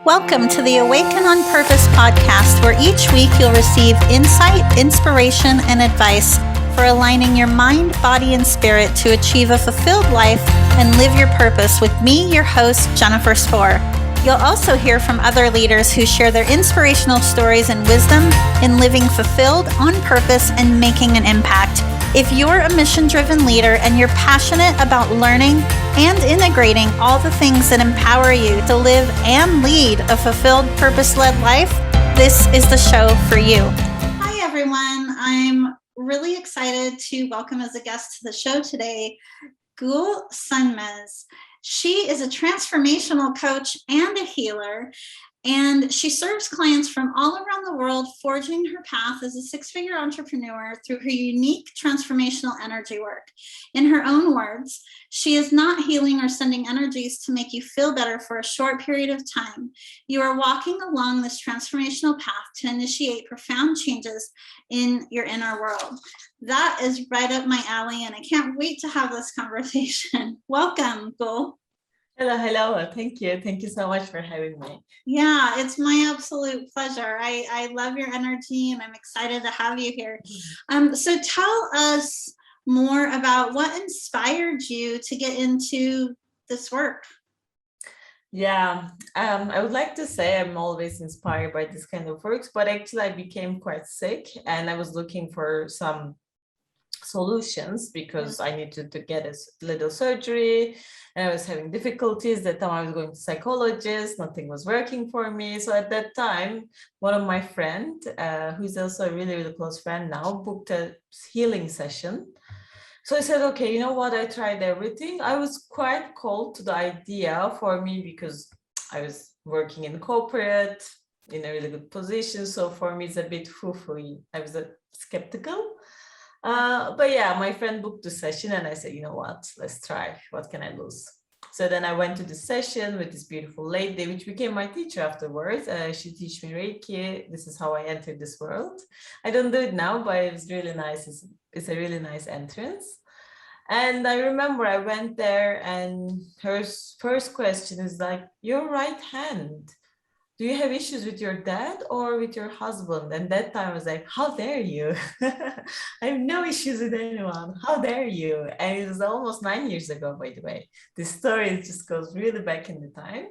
Welcome to the Awaken on Purpose podcast, where each week you'll receive insight, inspiration, and advice for aligning your mind, body, and spirit to achieve a fulfilled life and live your purpose with me, your host, Jennifer Spohr. You'll also hear from other leaders who share their inspirational stories and wisdom in living fulfilled, on purpose, and making an impact. If you're a mission-driven leader and you're passionate about learning and integrating all the things that empower you to live and lead a fulfilled, purpose-led life, this is the show for you. Hi, everyone. I'm really excited to welcome as a guest to the show today, Gul Sonmez. She is a transformational coach and a healer, and she serves clients from all around the world, forging her path as a six-figure entrepreneur through her unique transformational energy work. In her own words, she is not healing or sending energies to make you feel better for a short period of time. You are walking along this transformational path to initiate profound changes in your inner world. That is right up my alley, and I can't wait to have this conversation. Welcome, Gul. Hello. Thank you. Thank you so much for having me. Yeah, it's my absolute pleasure. I love your energy, and I'm excited to have you here. So tell us more about what inspired you to get into this work. Yeah, I would like to say I'm always inspired by this kind of works, but actually I became quite sick and I was looking for some solutions because I needed to get a little surgery and I was having difficulties. That time I was going to psychologist, nothing was working for me. So at that time, one of my friends, who's also a really, really close friend now, booked a healing session. So I said, okay, you know what? I tried everything. I was quite cold to the idea for me because I was working in corporate in a really good position. So for me, it's a bit foo-foo. I was skeptical. But yeah, my friend booked the session and I said, you know what, let's try. What can I lose? So then I went to the session with this beautiful lady, which became my teacher afterwards. She teach me Reiki. This is how I entered this world. I don't do it now, but it's really nice. It's a really nice entrance. And I remember I went there and her first question is like, your right hand, do you have issues with your dad or with your husband? And that time I was like, how dare you? I have no issues with anyone. How dare you? And it was almost 9 years ago, by the way. This story just goes really back in the time.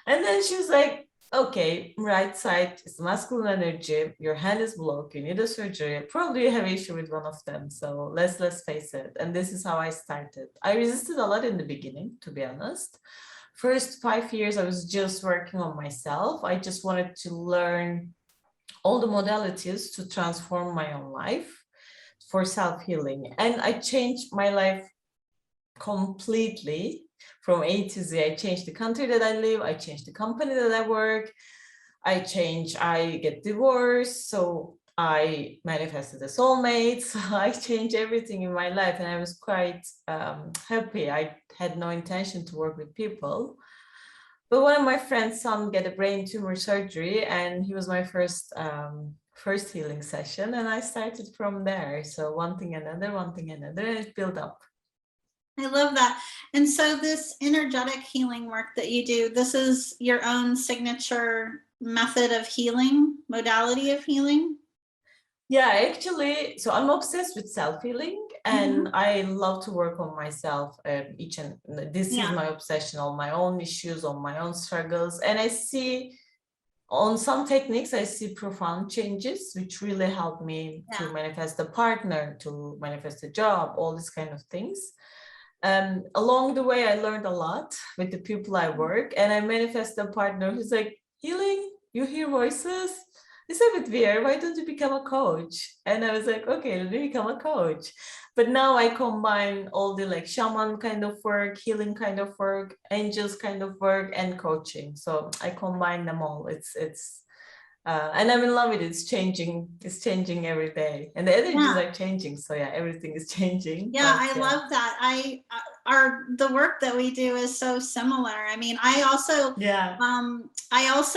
And then she was like, okay, right side is masculine energy. Your hand is blocked. You need a surgery. Probably you have issue with one of them. So let's face it. And this is how I started. I resisted a lot in the beginning, to be honest. First 5 years, I was just working on myself. I just wanted to learn all the modalities to transform my own life for self-healing. And I changed my life completely from A to Z. I changed the country that I live. I changed the company that I work. I get divorced. So I manifested a soulmate. So I changed everything in my life and I was quite happy. I had no intention to work with people. But one of my friend's son get a brain tumor surgery and he was my first healing session. And I started from there. So one thing another, and it built up. I love that. And so this energetic healing work that you do, this is your own signature method of healing, modality of healing? Yeah, actually, so I'm obsessed with self-healing and I love to work on myself this is my obsession, on my own issues, on my own struggles. And I see on some techniques, I see profound changes, which really help me to manifest a partner, to manifest a job, all these kind of things. Along the way, I learned a lot with the people I work and I manifest a partner who's like, healing, you hear voices? It's a bit weird. Why don't you become a coach? And I was like, okay, let me become a coach. But now I combine all the like shaman kind of work, healing kind of work, angels kind of work, and coaching. So I combine them all. And I'm in love with it. It's changing every day, and the energies are changing. So yeah, everything is changing. Yeah, I love that. The work that we do is so similar. I mean, I also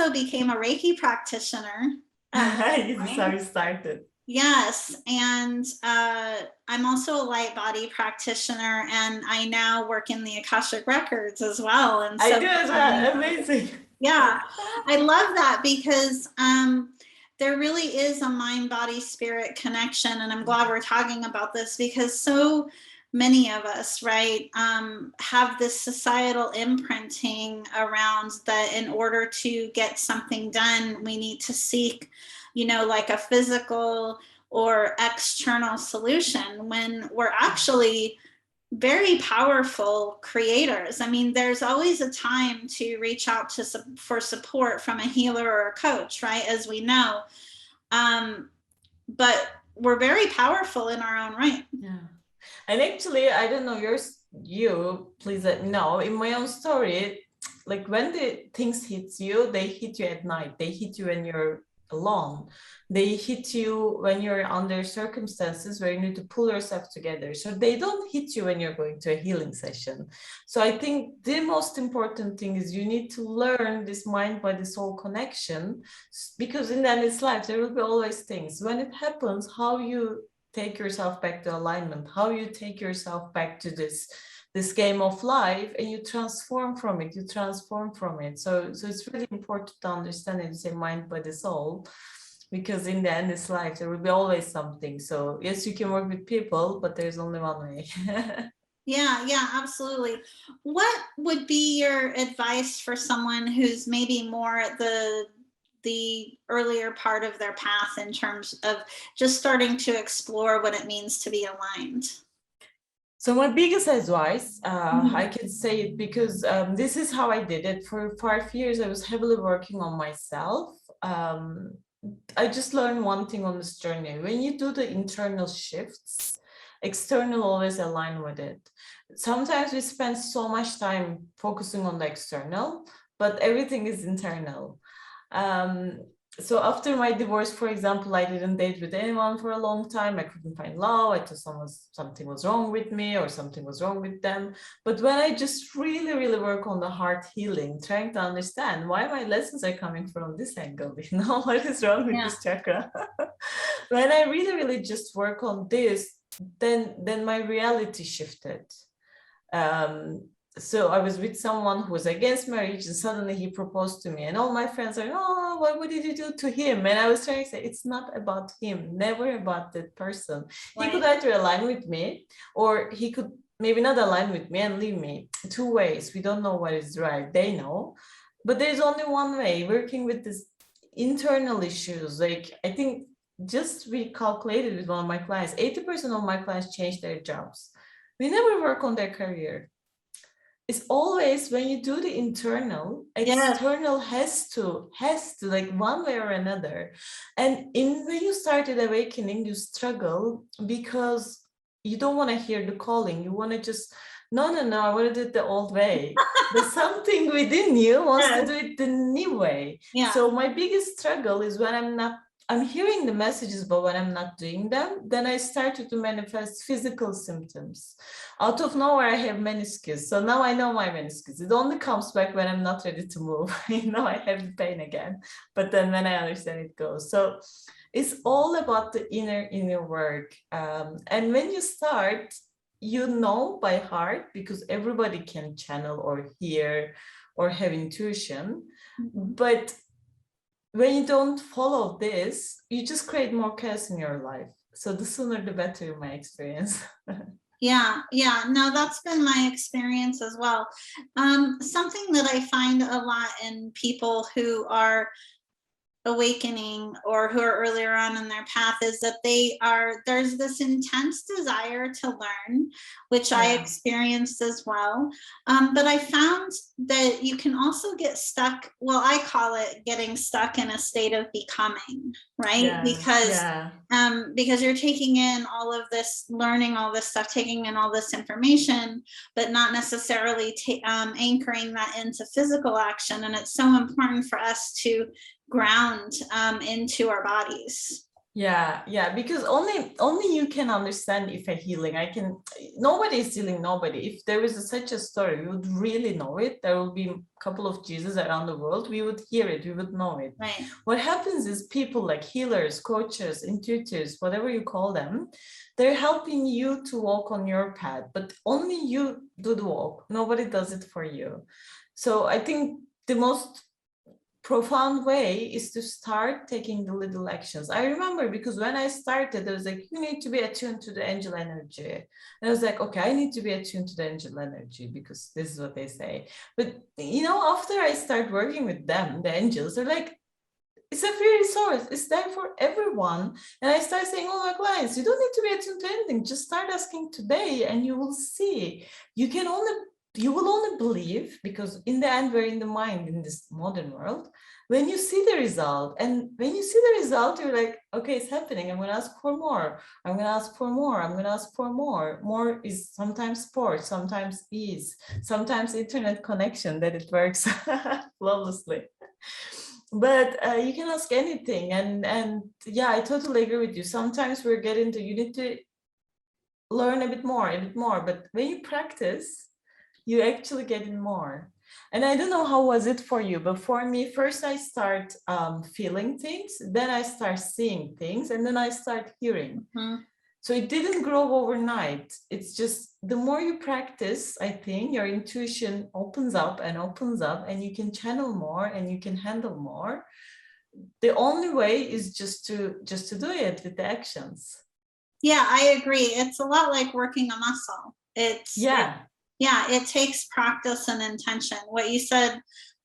became a Reiki practitioner. This is how you started. Yes, and I'm also a light body practitioner, and I now work in the Akashic Records as well. And so I do as well. Amazing. Yeah, I love that because there really is a mind, body, spirit connection. And I'm glad we're talking about this because so many of us, right, have this societal imprinting around that in order to get something done, we need to seek, like a physical or external solution when we're actually very powerful creators. I mean, there's always a time to reach out for support from a healer or a coach, right? As we know, but we're very powerful in our own right. Yeah, and actually, I don't know you please let me know. In my own story, like when the things hit you, they hit you at night. They hit you when you're alone. They hit you when you're under circumstances where you need to pull yourself together. So they don't hit you when you're going to a healing session. So I think the most important thing is you need to learn this mind body soul connection, because in the end it's life, there will be always things. When it happens, how you take yourself back to alignment, how you take yourself back to this game of life, and you transform from it, so it's really important to understand and say mind body soul, because in the end it's life, there will be always something. So yes, you can work with people, but there's only one way. Yeah, absolutely. What would be your advice for someone who's maybe more at the earlier part of their path in terms of just starting to explore what it means to be aligned? So my biggest advice, I can say it because this is how I did it. For 5 years, I was heavily working on myself. I just learned one thing on this journey. When you do the internal shifts, external always align with it. Sometimes we spend so much time focusing on the external, but everything is internal. So after my divorce, for example, I didn't date with anyone for a long time. I couldn't find love. I thought something was wrong with me or something was wrong with them. But when I just really, really work on the heart healing, trying to understand why my lessons are coming from this angle, what is wrong with this chakra? When I really, really just work on this, then my reality shifted. So I was with someone who was against marriage, and suddenly he proposed to me, and all my friends are, oh, what did you do to him? And I was trying to say, it's not about him, never about that person. Right. He could either align with me, or he could maybe not align with me and leave me. Two ways. We don't know what is right. They know, but there's only one way. Working with this internal issues, like I think just we calculated with one of my clients, 80% of my clients changed their jobs. We never work on their career. It's always when you do the internal, external has to like one way or another. And when you started awakening, you struggle because you don't want to hear the calling. You want to just, no, I want to do it the old way. But something within you wants to do it the new way. Yeah. So my biggest struggle is when I'm hearing the messages, but when I'm not doing them, then I started to manifest physical symptoms. Out of nowhere, I have meniscus. So now I know my meniscus. It only comes back when I'm not ready to move. I have the pain again. But then when I understand, it goes. So it's all about the inner work. And when you start, by heart, because everybody can channel or hear or have intuition. But when you don't follow this, you just create more chaos in your life. So the sooner the better, in my experience. Yeah, no, that's been my experience as well. Something that I find a lot in people who are awakening or who are earlier on in their path is that there's this intense desire to learn, which I experienced as well. But I found that you can also get stuck. Well, I call it getting stuck in a state of becoming, right? Because you're taking in all of this, learning all this stuff, taking in all this information, but not necessarily anchoring that into physical action. And it's so important for us to ground into our bodies. Because only you can understand if a healing. Nobody is healing nobody. If there is such a story, we would really know it. There will be a couple of Jesus around the world. We would hear it, we would know it. Right. What happens is people like healers, coaches, intuitors, whatever you call them, they're helping you to walk on your path, but only you do the walk. Nobody does it for you. So I think the most profound way is to start taking the little actions. I remember because when I started, I was like, you need to be attuned to the angel energy. And I was like, okay, I need to be attuned to the angel energy because this is what they say. But, you know, after I start working with them, the angels, they're like, it's a free resource. It's there for everyone. And I start saying, oh, my clients, you don't need to be attuned to anything. Just start asking today and you will see. You will only believe, because in the end, we're in the mind in this modern world, when you see the result. And when you see the result, you're like, okay, it's happening. I'm going to ask for more. I'm going to ask for more. I'm going to ask for more. More is sometimes sport, sometimes ease, sometimes internet connection that it works flawlessly. But you can ask anything. And yeah, I totally agree with you. Sometimes we're getting to, you need to learn a bit more. But when you practice, you actually get in more. And I don't know how was it for you, but for me, first I start feeling things, then I start seeing things, and then I start hearing. Mm-hmm. So it didn't grow overnight. It's just the more you practice, I think your intuition opens up, and you can channel more and you can handle more. The only way is just to do it with the actions. Yeah, I agree. It's a lot like working a muscle. It takes practice and intention. What you said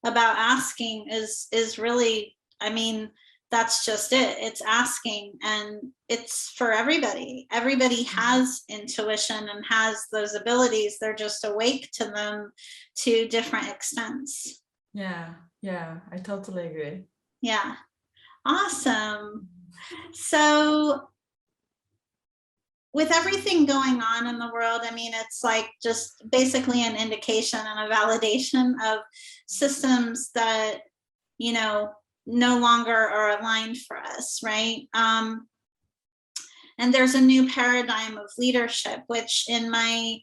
about asking is really, I mean, that's just it. It's asking, and it's for everybody. Everybody has intuition and has those abilities. They're just awake to them to different extents. Yeah, I totally agree. Yeah, awesome. So with everything going on in the world, I mean, it's like just basically an indication and a validation of systems that, you know, no longer are aligned for us, right? And there's a new paradigm of leadership, which in my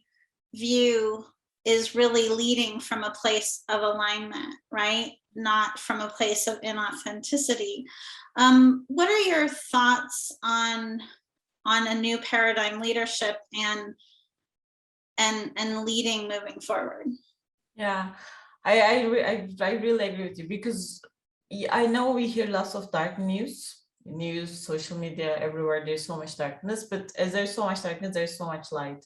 view is really leading from a place of alignment, right? Not from a place of inauthenticity. What are your thoughts on a new paradigm leadership and leading moving forward? Yeah, I really agree with you, because I know we hear lots of dark news, social media, everywhere. There's so much darkness, but as there's so much darkness, there's so much light.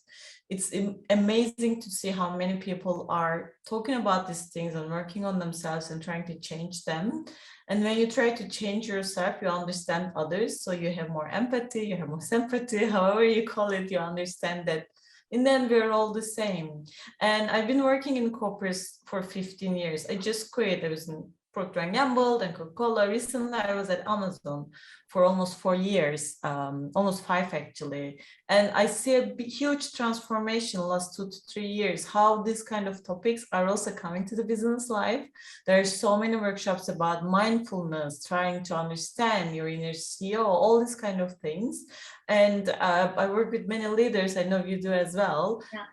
It's amazing to see how many people are talking about these things and working on themselves and trying to change them. And when you try to change yourself, you understand others. So you have more empathy, you have more sympathy, however you call it, you understand that in the end, we're all the same. And I've been working in corporates for 15 years. I just quit. I was in Procter & Gamble and Coca-Cola. Recently, I was at Amazon for almost 4 years, almost 5 actually. And I see a huge transformation last 2 to 3 years, how these kind of topics are also coming to the business life. There are so many workshops about mindfulness, trying to understand your inner CEO, all these kind of things. And I work with many leaders. I know you do as well. Yeah.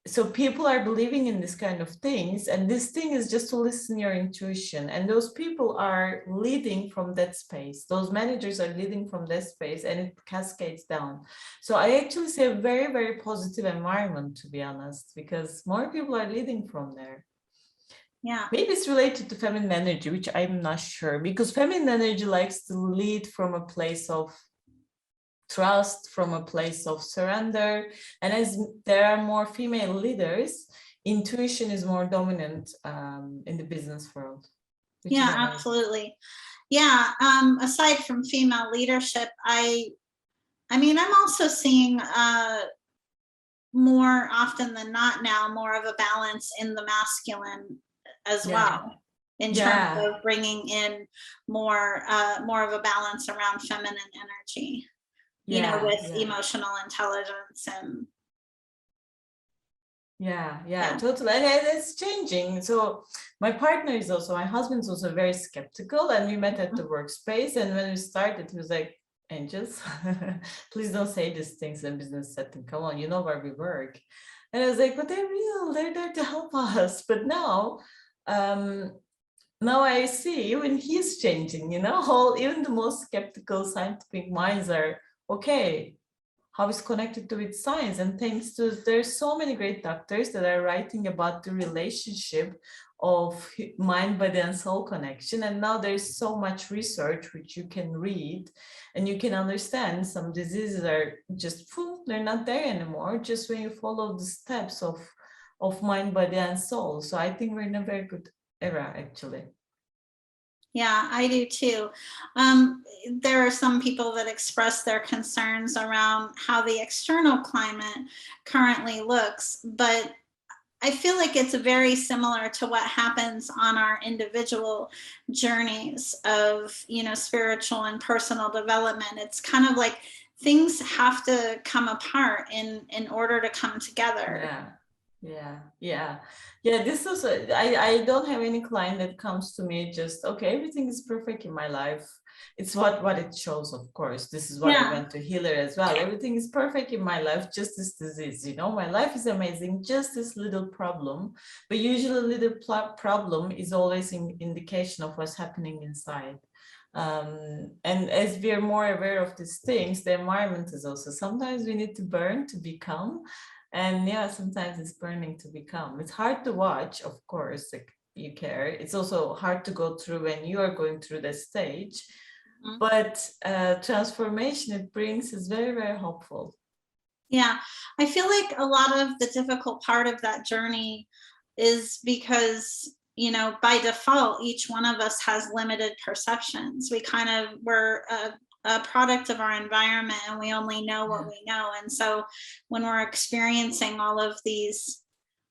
So people are believing in this kind of things, and this thing is just to listen to your intuition, and those people are leading from that space. Those managers are leading from that space, and it cascades down. So I actually see a very, very positive environment, to be honest, because more people are leading from there. Yeah, maybe it's related to feminine energy, which I'm not sure, because feminine energy likes to lead from a place of trust, from a place of surrender. And as there are more female leaders, intuition is more dominant in the business world. Yeah, absolutely. Yeah, aside from female leadership, I mean, I'm also seeing more often than not now, more of a balance in the masculine as well, in terms of bringing in more of a balance around feminine energy. You know, with emotional intelligence and totally. And it's changing. So my partner is also, my husband's also very skeptical, and we met at the workspace, and when we started, he was like, angels, please don't say these things in business setting, come on, you know where we work. And I was like, but they're real, they're there to help us. But now I see even he's changing, you know, even the most skeptical scientific minds are, okay, how it's connected to its science. And thanks to, there's so many great doctors that are writing about the relationship of mind, body, and soul connection. And now there's so much research which you can read, and you can understand some diseases are just, they're not there anymore, just when you follow the steps of mind, body, and soul. So I think we're in a very good era, actually. Yeah, I do too. There are some people that express their concerns around how the external climate currently looks, but I feel like it's very similar to what happens on our individual journeys of, spiritual and personal development. It's kind of like things have to come apart in order to come together. Yeah. This is I don't have any client that comes to me just, okay, everything is perfect in my life. It's what it shows, of course. This is what I went to healer as well. Everything is perfect in my life, just this disease, my life is amazing, just this little problem. But usually little problem is always an indication of what's happening inside. And as we are more aware of these things, the environment is also, sometimes we need to burn to become. And yeah, sometimes it's burning to become. It's hard to watch, of course, like you care. It's also hard to go through when you are going through the stage. Mm-hmm. But transformation it brings is very, very hopeful. Yeah, I feel like a lot of the difficult part of that journey is because, by default, each one of us has limited perceptions. We're a product of our environment, and we only know what we know. And so when we're experiencing all of these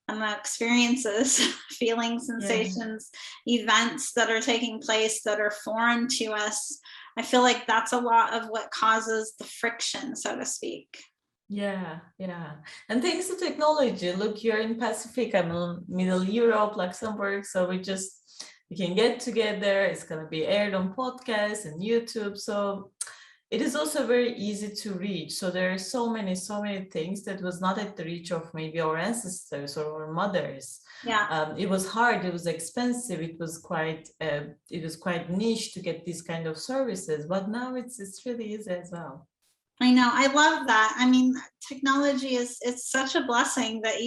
experiences, feelings, sensations, events that are taking place that are foreign to us, I feel like that's a lot of what causes the friction, so to speak. Yeah. And thanks to technology, look, you're in Pacific, I'm in Middle Europe, Luxembourg, so we can get together. It's going to be aired on podcasts and YouTube. So it is also very easy to reach. So there are so many things that was not at the reach of maybe our ancestors or our mothers. Yeah. It was hard, it was expensive, it was quite niche to get these kind of services, but now it's really easy as well. I know. I love that. I mean, technology it's such a blessing that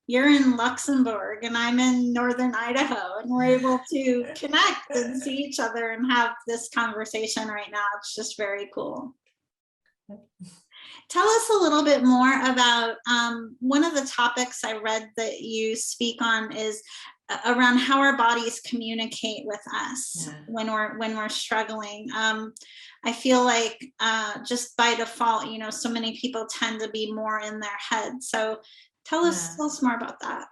you're in Luxembourg and I'm in Northern Idaho, and we're able to connect and see each other and have this conversation right now. It's just very cool. Tell us a little bit more about one of the topics I read that you speak on is around how our bodies communicate with us when we're struggling. I feel like just by default, so many people tend to be more in their head. So tell us more about that.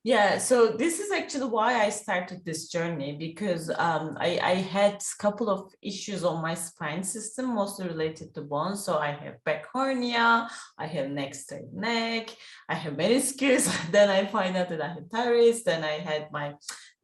Yeah, so this is actually why I started this journey, because I had a couple of issues on my spine system, mostly related to bones. So I have back hernia, I have neck, straight neck, I have meniscus. Then I find out that I had thyroid. Then I had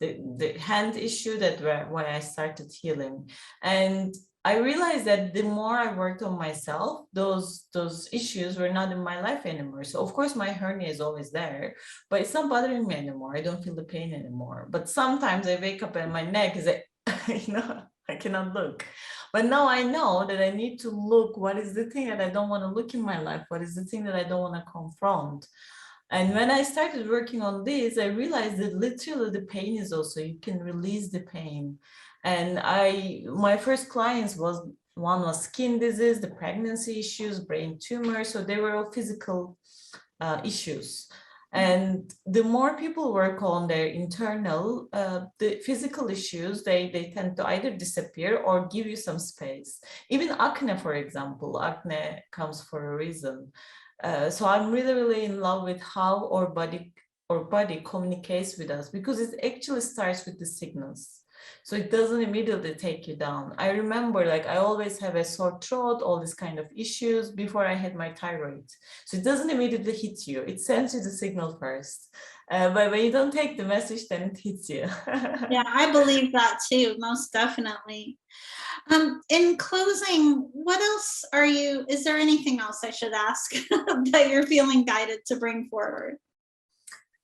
the hand issue where I started healing. And I realized that the more I worked on myself, those issues were not in my life anymore. So of course my hernia is always there, but it's not bothering me anymore. I don't feel the pain anymore. But sometimes I wake up and my neck is like, I cannot look. But now I know that I need to look. What is the thing that I don't want to look in my life? What is the thing that I don't want to confront? And when I started working on this, I realized that literally the pain is also, you can release the pain. And my first clients one was skin disease, the pregnancy issues, brain tumor. So they were all physical issues. And the more people work on their internal, the physical issues, they tend to either disappear or give you some space. Even acne, for example, acne comes for a reason. So I'm really, really in love with how our body communicates with us, because it actually starts with the signals. So it doesn't immediately take you down. I remember, like, I always have a sore throat, all these kind of issues before I had my thyroid. So it doesn't immediately hit you. It sends you the signal first. But when you don't take the message, then it hits you. Yeah, I believe that too, most definitely. In closing, what else is there anything else I should ask that you're feeling guided to bring forward?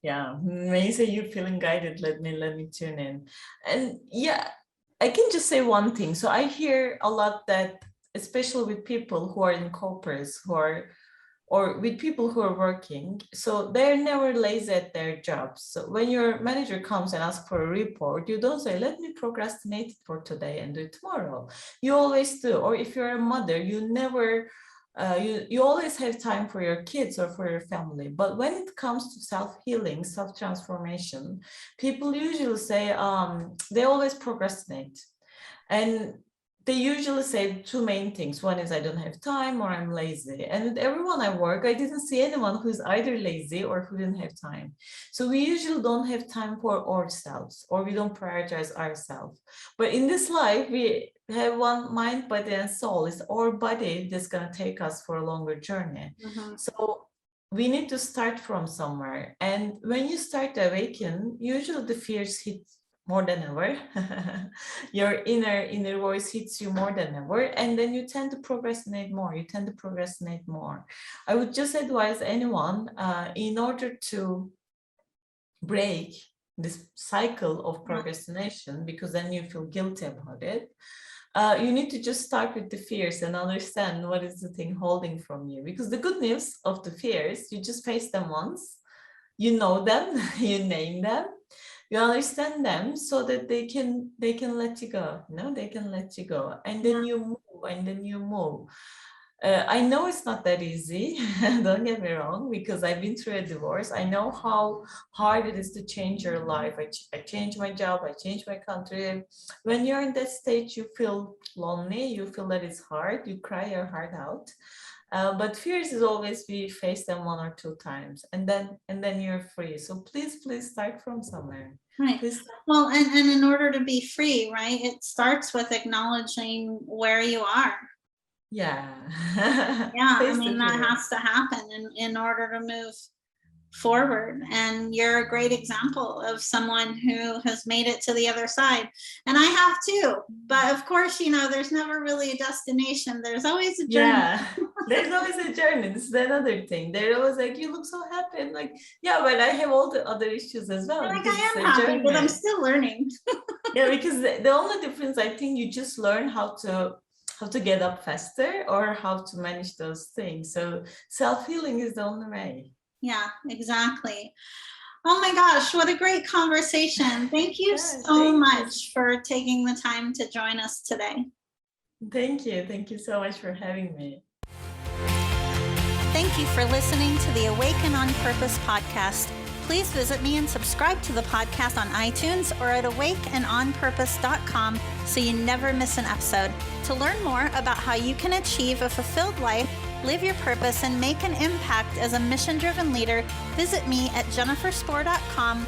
Yeah, when you say you're feeling guided, let me tune in. And yeah, I can just say one thing. So I hear a lot that, especially with people who are in corporates, who are or with people who are working, so they're never lazy at their jobs. So when your manager comes and asks for a report, you don't say, let me procrastinate it for today and do it tomorrow. You always do. Or if you're a mother, you never, you always have time for your kids or for your family. But when it comes to self-healing, self-transformation, people usually say, they always procrastinate. And they usually say two main things. One is I don't have time, or I'm lazy. And with everyone I work, I didn't see anyone who's either lazy or who didn't have time. So we usually don't have time for ourselves, or we don't prioritize ourselves. But in this life, we have one mind, body, and soul. It's our body that's going to take us for a longer journey. So we need to start from somewhere. And when you start to awaken, usually the fears hit more than ever. Your inner voice hits you more than ever, and then you tend to procrastinate more. I would just advise anyone, in order to break this cycle of procrastination, because then you feel guilty about it, you need to just start with the fears and understand what is the thing holding from you. Because the good news of the fears, you just face them once, you know them, you name them, you understand them, so that they can let you go. They can let you go, and then you move. I know it's not that easy. Don't get me wrong, because I've been through a divorce. I know how hard it is to change your life. I changed my job, I changed my country. When you're in that stage, you feel lonely, you feel that it's hard, you cry your heart out. But fears is always, we face them one or two times, and then you're free. So please start from somewhere. Right. Well, and in order to be free, right, it starts with acknowledging where you are. Yeah. I mean, that has to happen in order to move forward. And you're a great example of someone who has made it to the other side. And I have too. But of course, there's never really a destination. There's always a journey. Yeah, there's always a journey. This is another thing. They're always like, you look so happy. And like, yeah, but I have all the other issues as well. Like, I am happy, but I'm still learning. Yeah, because the only difference, I think, you just learn how to get up faster, or how to manage those things. So self-healing is the only way. Yeah, exactly. Oh my gosh, what a great conversation. Thank you so much for taking the time to join us today. Thank you. Thank you so much for having me. Thank you for listening to the Awaken on Purpose podcast. Please visit me and subscribe to the podcast on iTunes or at awakenonpurpose.com so you never miss an episode. To learn more about how you can achieve a fulfilled life, live your purpose, and make an impact as a mission-driven leader, visit me at jenniferspore.com